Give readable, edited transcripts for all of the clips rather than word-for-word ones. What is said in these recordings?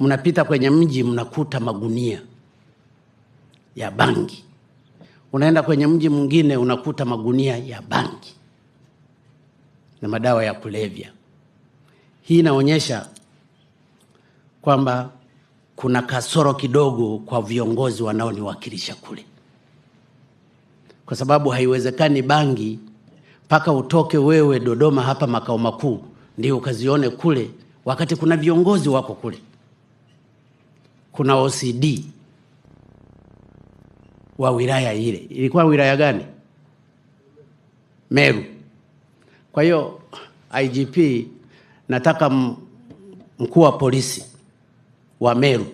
mnapita kwenye mji mnakuta magunia ya bangi. Unaenda kwenye mji mwingine unakuta magunia ya bangi na madawa ya kulevya. Hii inaonyesha kwamba kuna kasoro kidogo kwa viongozi wanaoniwakilisha kule. Kwa sababu haiwezekani bangi mpaka utoke wewe Dodoma hapa makao makuu ndio ukazione kule, wakati kuna viongozi wako kule. Kuna OCD wa wilaya ile. Ilikuwa wilaya gani? Meru. Kwa hiyo IGP, nataka mkuu wa polisi wa Meru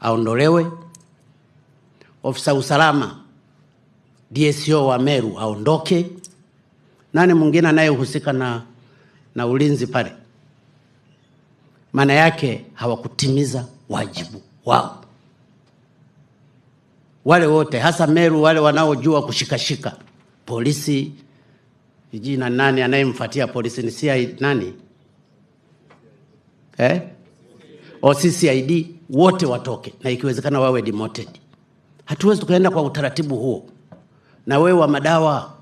aondolewe. Ofisa usalama DSO wa Meru aondoke. Nani mwingine anayehusika na ulinzi pale? Maana yake hawakutimiza wajibu wao. Wale wote hasa Meru, wale wanaojua kushikashika polisi, jina nani anayemfuatia polisi ni CID nani? CCID, wote watoke na ikiwezekana wawe demoted. Hatuwezi tukaenda kwa utaratibu huo. Na wewe wa madawa,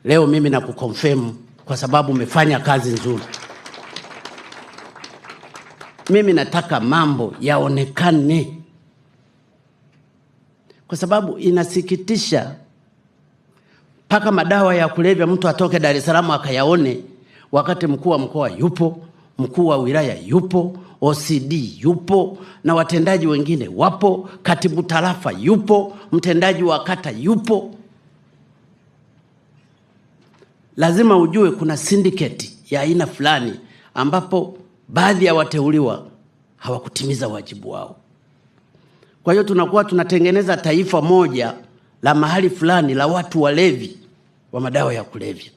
leo mimi na kuconfirm kwa sababu umefanya kazi nzuri. Mimi nataka mambo yaonekane, kwa sababu inasikitisha paka madawa ya kulevya mtu atoke Dar es Salaam akayaone, wakati mkuu wa mkoa yupo, mkuu wa wilaya yupo, OCD yupo na watendaji wengine wapo, katibu tarafa yupo, mtendaji wa kata yupo. Lazima ujue kuna syndicate ya aina fulani ambapo baadhi ya wateuliwa hawakutimiza wajibu wao. Kwa hiyo tunakuwa tunatengeneza taifa moja la mahali fulani la watu walevi wa madawa ya kulevya.